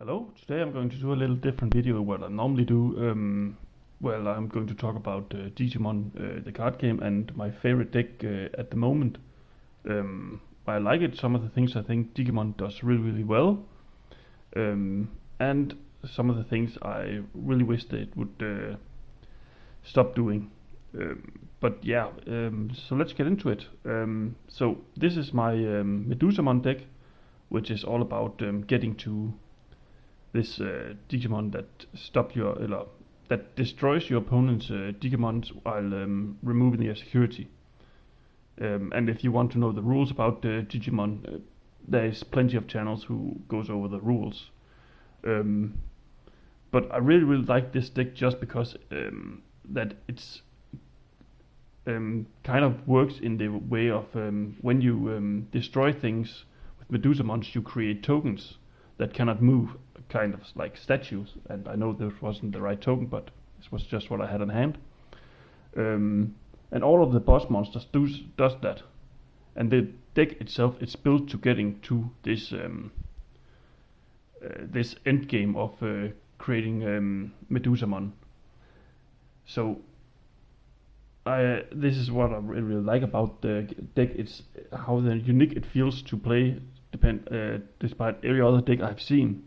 Hello, today I'm going to do a little different video what I normally do. Well, I'm going to talk about Digimon, the card game, and my favorite deck at the moment. I like it, some of the things I think Digimon does really well, and some of the things I really wish they would stop doing. But yeah, so let's get into it. So this is my medusamon deck, which is all about getting to this Digimon that destroys your opponent's Digimons while removing their security. And if you want to know the rules about Digimon, there is plenty of channels who goes over the rules. But I really like this deck just because that it's kind of works in the way of when you destroy things with Medusamons, you create tokens that cannot move, kind of like statues. And I know this wasn't the right token, but this was just what I had on hand. And all of the boss monsters does that. And the deck itself is built to getting to this this end game of creating medusamon. So this is what I really like about the deck. It's how unique it feels to play, despite every other deck I've seen,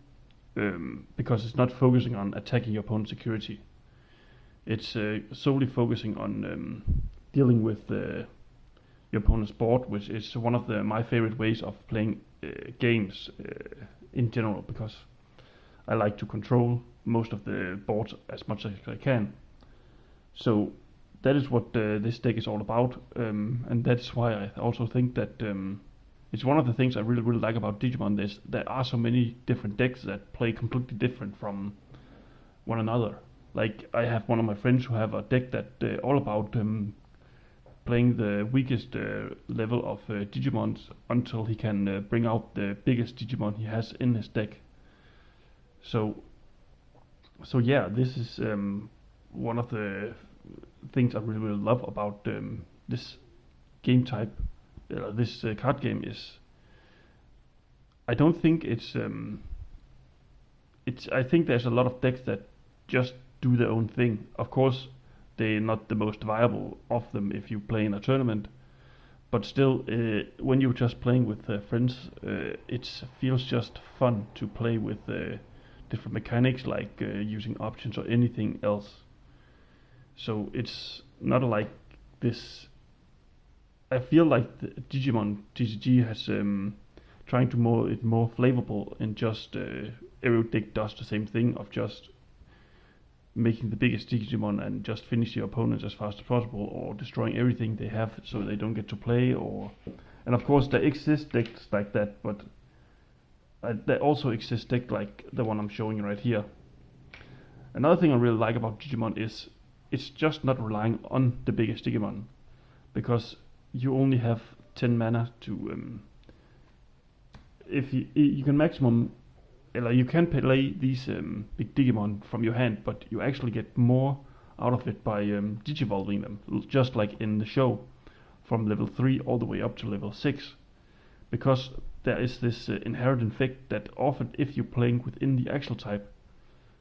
because it's not focusing on attacking your opponent's security. It's solely focusing on dealing with your opponent's board, which is one of my favorite ways of playing games in general, because I like to control most of the board as much as I can. So that is what this deck is all about, and that's why I also think that it's one of the things I really like about Digimon. There are so many different decks that play completely different from one another. Like, I have one of my friends who have a deck that all about playing the weakest level of Digimons until he can bring out the biggest Digimon he has in his deck. So yeah, this is one of the things I really love about this game type. This card game is. I don't think it's. I think there's a lot of decks that just do their own thing. Of course, they're not the most viable of them if you play in a tournament. But still, when you're just playing with friends, it feels just fun to play with different mechanics, like using options or anything else. So it's not like this. I feel like the Digimon TCG has trying to more it more flavorful, and just every deck does the same thing of just making the biggest Digimon and just finish your opponents as fast as possible, or destroying everything they have so they don't get to play. And of course there exist decks like that, but there also exist decks like the one I'm showing right here. Another thing I really like about Digimon is it's just not relying on the biggest Digimon, because you only have 10 mana to if you can maximum, you can play these big Digimon from your hand, but you actually get more out of it by digivolving them, just like in the show, from level 3 all the way up to level 6, because there is this inherent effect that often, if you're playing within the actual type,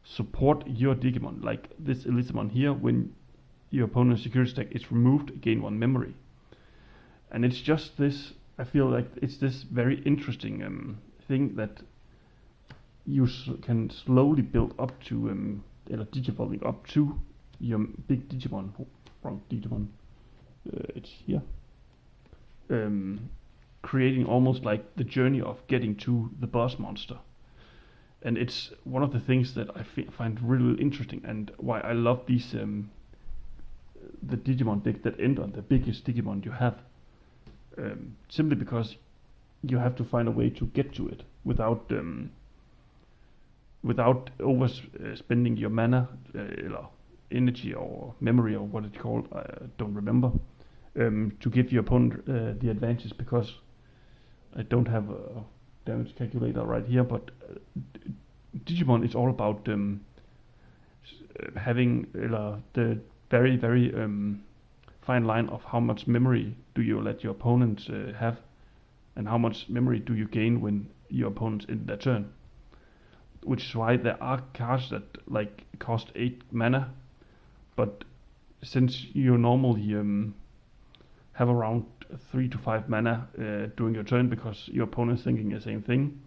support your Digimon, like this Elizamon here. When your opponent's security stack is removed, gain 1 memory. And it's just this, I feel like it's this very interesting thing that you can slowly build up to, digivolving up to your big Digimon. Oh, wrong Digimon. It's here. Creating almost like the journey of getting to the boss monster. And it's one of the things that I find really interesting, and why I love these the Digimon deck that end on the biggest Digimon you have. Simply because you have to find a way to get to it without overspending your mana, energy or memory, or what it's called, I don't remember, to give your opponent the advantage, because I don't have a damage calculator right here, but Digimon is all about having the very fine line of how much memory do you let your opponents have, and how much memory do you gain when your opponents end their turn. which is why there are cards that like cost 8 mana, but since you normally have around 3 to 5 mana during your turn because your opponent's thinking the same thing,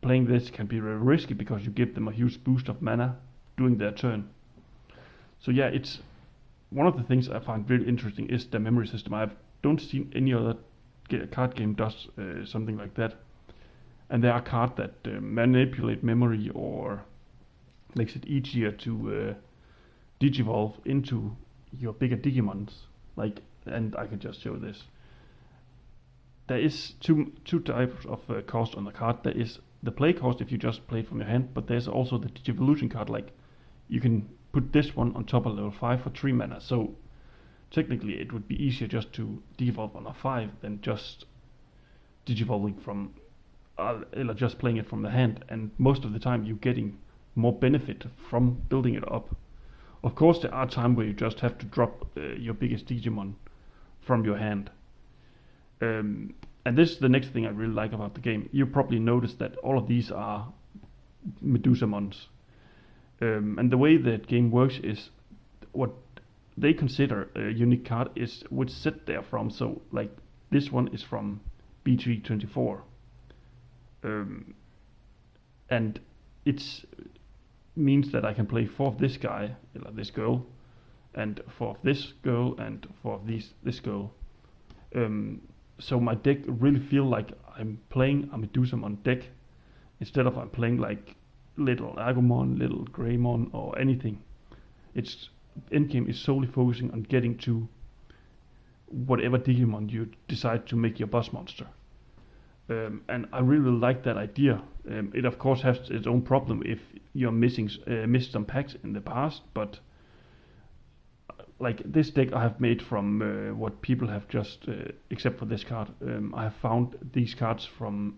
playing this can be very risky because you give them a huge boost of mana during their turn. So yeah, it's one of the things I find really interesting is the memory system. I don't see any other card game does something like that. And there are cards that manipulate memory or makes it easier to digivolve into your bigger Digimons. Like, and I can just show this. There is two types of cost on the card. There is the play cost if you just play it from your hand, but there's also the Digivolution card. Like, you can put this one on top of level 5 for 3 mana. So technically it would be easier just to devolve on a 5 than just digivolving from just playing it from the hand, and most of the time you're getting more benefit from building it up. Of course there are times where you just have to drop your biggest Digimon from your hand. And this is the next thing I really like about the game. You probably noticed that all of these are medusamons. And the way that game works is what they consider a unique card is which set they're from. So like this one is from BT24. And it means that I can play 4 of this guy, this girl, and 4 of this girl, and 4 of this girl. So my deck really feel like I'm playing a Medusamon deck instead of I'm playing like little Agumon, little Greymon, or anything. Its endgame is solely focusing on getting to whatever Digimon you decide to make your boss monster. And I really like that idea. It of course has its own problem if you're missed some packs in the past, but like this deck I have made from what people have just, except for this card, I have found these cards from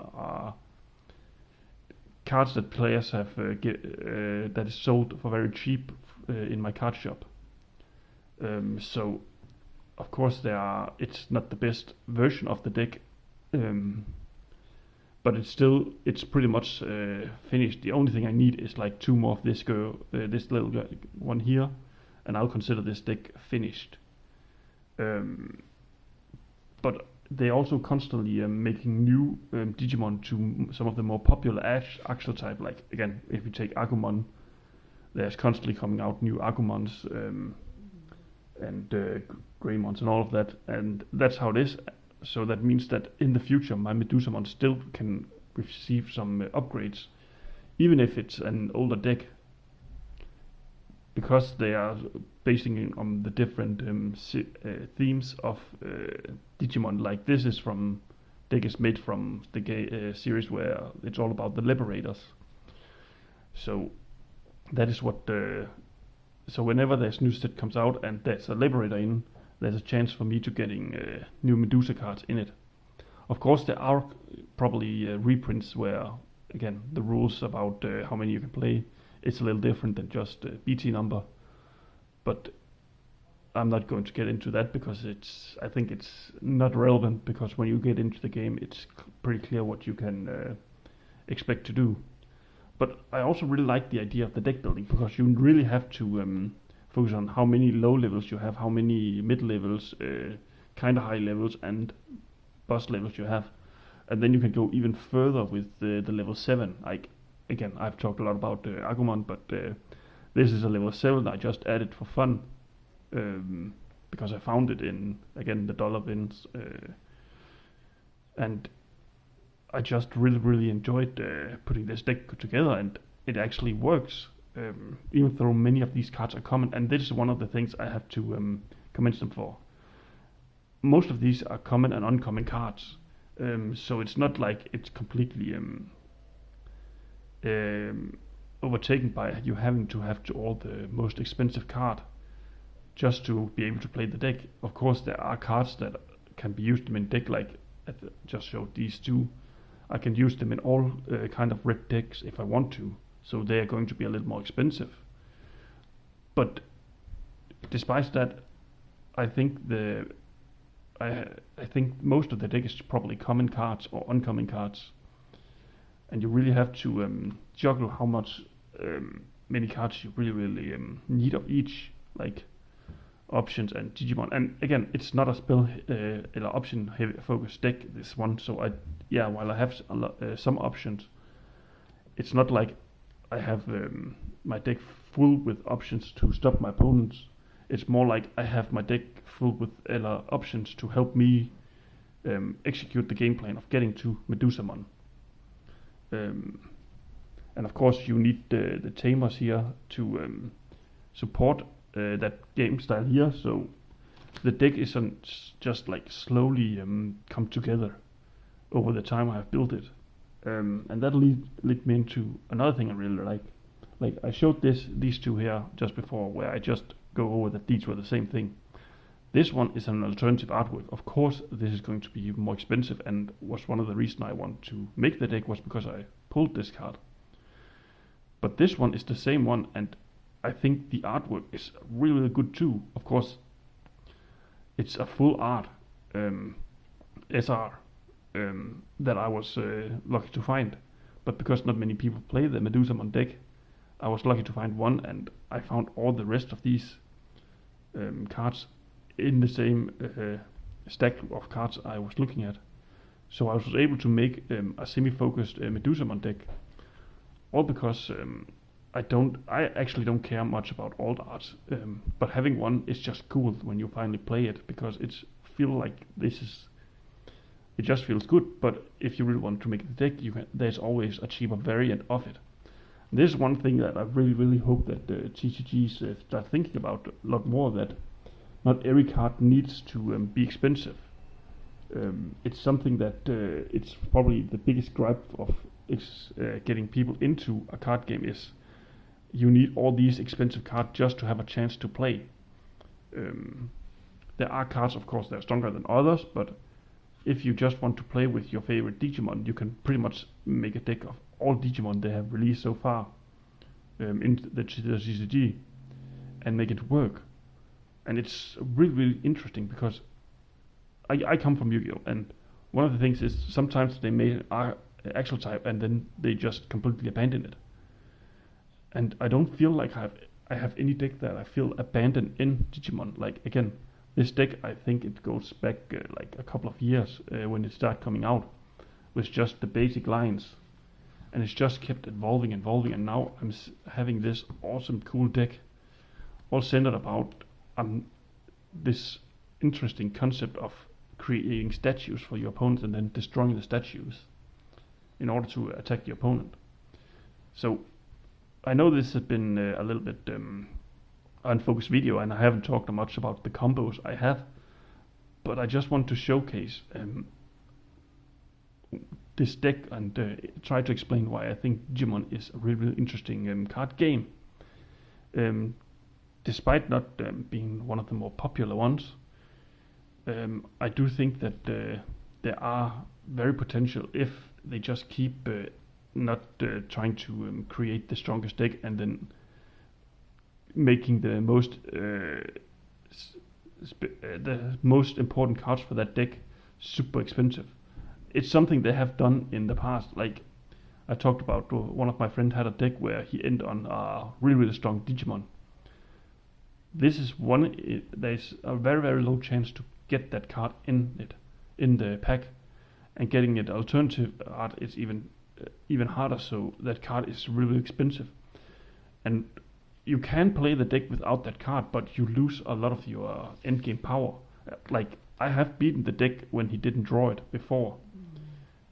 cards that players have that is sold for very cheap in my card shop. So of course it's not the best version of the deck. But it's pretty much finished. The only thing I need is like 2 more of this girl, this little one here, and I'll consider this deck finished. But they also constantly making new Digimon to some of the more popular Axel type. Like again, if you take Agumon, there's constantly coming out new Agumons and Greymons and all of that, and that's how it is. So that means that in the future my Medusamon still can receive some upgrades, even if it's an older deck, because they are basing on the different themes of Digimon. Like this is from deck is made from the series where it's all about the Liberators. So that is what so whenever there's new set comes out and there's a Liberator in, there's a chance for me to getting new Medusa cards in it. Of course there are probably reprints where again the rules about how many you can play is a little different than just BT number, but I'm not going to get into that because I think it's not relevant, because when you get into the game it's pretty clear what you can expect to do. But I also really like the idea of the deck building, because you really have to focus on how many low levels you have, how many mid levels, kind of high levels, and boss levels you have, and then you can go even further with the level 7. Like again, I've talked a lot about Agumon, but this is a level 7 I just added for fun, because I found it in again the dollar bins, and I just really enjoyed putting this deck together, and it actually works. Even though many of these cards are common, and this is one of the things I have to commend them for. Most of these are common and uncommon cards, so it's not like it's completely overtaken by you having to have all the most expensive card just to be able to play the deck. Of course there are cards that can be used in deck, like I just showed these 2. I can use them in all kind of red decks if I want to. So they are going to be a little more expensive. But despite that, I think I think most of the deck is probably common cards or uncommon cards. and you really have to juggle how much many cards you really need of each, like options and Digimon. And again, it's not a spell option heavy focused deck, this one. So while I have some options, it's not like I have my deck full with options to stop my opponents. It's more like I have my deck full with options to help me execute the game plan of getting to medusamon. And of course, you need the tamers here to support that game style here. So the deck isn't just like slowly come together over the time I've built it. And that lead me into another thing I really like. Like I showed these two here just before, where I just go over that these were the same thing. This one is an alternative artwork. Of course, this is going to be more expensive, and was one of the reasons I wanted to make the deck was because I pulled this card. But this one is the same one, and I think the artwork is really good too. Of course, it's a full art SR that I was lucky to find. But because not many people play the medusamon deck, I was lucky to find one, and I found all the rest of these cards in the same stack of cards I was looking at. So I was able to make a semi-focused medusamon deck, all because I actually don't care much about alt arts, but having one is just cool when you finally play it, because it just feels good. But if you really want to make the deck, there's always a cheaper variant of it. This is one thing that I really hope that TCGs start thinking about a lot more, that not every card needs to be expensive. It's something that it's probably the biggest gripe of getting people into a card game is you need all these expensive cards just to have a chance to play. There are cards, of course, that are stronger than others, but if you just want to play with your favorite Digimon, you can pretty much make a deck of all Digimon they have released so far in the CCG and make it work. And it's really interesting, because I come from Yu-Gi-Oh! And one of the things is sometimes they made an actual type and then they just completely abandon it. And I don't feel like I have any deck that I feel abandoned in Digimon. Like again, this deck, I think it goes back like a couple of years when it started coming out with just the basic lines. And it's just kept evolving, and now I'm having this awesome, cool deck, all centered about this interesting concept of creating statues for your opponent and then destroying the statues in order to attack the opponent. So I know this has been a little bit unfocused video, and I haven't talked much about the combos I have, but I just want to showcase this deck and try to explain why I think Digimon is a really interesting card game. Despite not being one of the more popular ones, I do think that there are very potential if they just keep not trying to create the strongest deck and then making the most important cards for that deck super expensive. It's something they have done in the past. Like I talked about, one of my friends had a deck where he ended on a really strong Digimon. This is one. There's a very low chance to get that card in the pack, and getting it alternative art is even harder. So that card is really expensive, and you can play the deck without that card, but you lose a lot of your endgame power. Like I have beaten the deck when he didn't draw it before,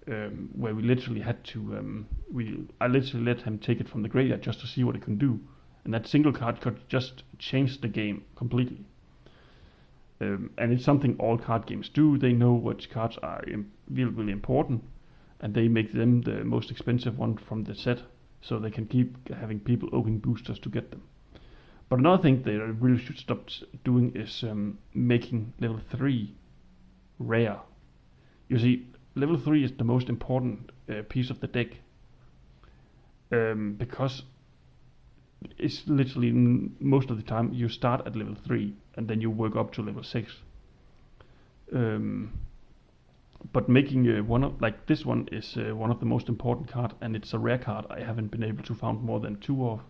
where we literally had to I literally let him take it from the graveyard just to see what it can do. And that single card could just change the game completely. And it's something all card games do. They know which cards are really important, and they make them the most expensive one from the set, so they can keep having people opening boosters to get them. But another thing they really should stop doing is making level 3 rare. You see, level 3 is the most important piece of the deck, because it's literally most of the time you start at level 3 and then you work up to level 6. But making one of like this one is one of the most important card, and it's a rare card I haven't been able to found more than 2 of.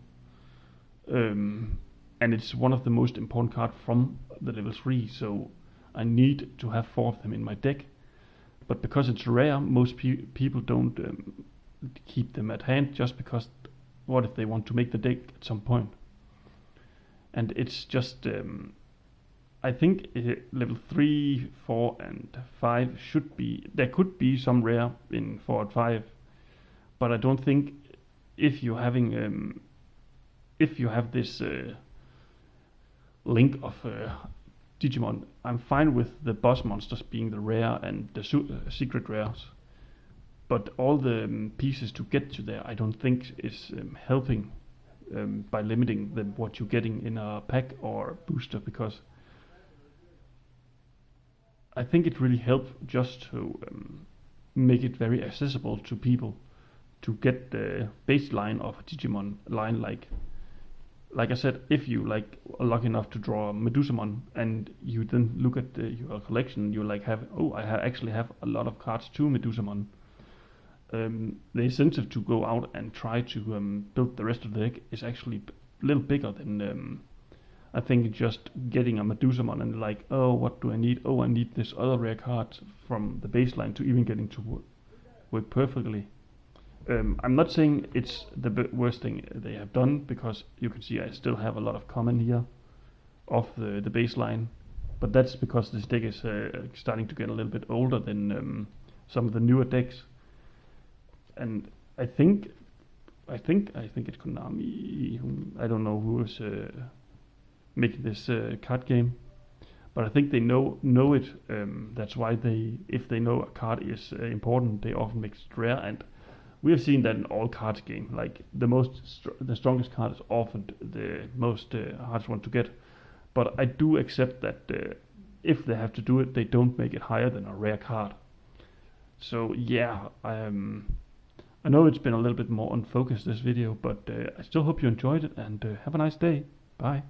And it's one of the most important card from the level 3, so I need to have 4 of them in my deck. But because it's rare, most people don't keep them at hand, just because what if they want to make the deck at some point? And it's just I think level 3, 4 and 5 should be, there could be some rare in 4 and 5, but I don't think if you're having if you have this link of Digimon, I'm fine with the boss monsters being the rare and the secret rares, but all the pieces to get to there I don't think is helping by limiting what you're getting in a pack or booster, because I think it really helps just to make it very accessible to people to get the baseline of a Digimon line. Like I said, if you like are lucky enough to draw medusamon and you then look at your collection, you like have, oh, I actually have a lot of cards to medusamon. The incentive to go out and try to build the rest of the deck is actually a little bigger than I think just getting a medusamon and like, oh, what do I need? Oh, I need this other rare card from the baseline to even getting to work perfectly. I'm not saying it's the worst thing they have done, because you can see I still have a lot of common here of the baseline, but that's because this deck is starting to get a little bit older than some of the newer decks. And I think it's Konami. I don't know who is making this card game, but I think they know it. That's why if they know a card is important, they often make it rare. And we have seen that in all cards game. Like the strongest card is often the most hardest one to get. But I do accept that if they have to do it, they don't make it higher than a rare card. So yeah, I know it's been a little bit more unfocused this video, but I still hope you enjoyed it, and have a nice day. Bye.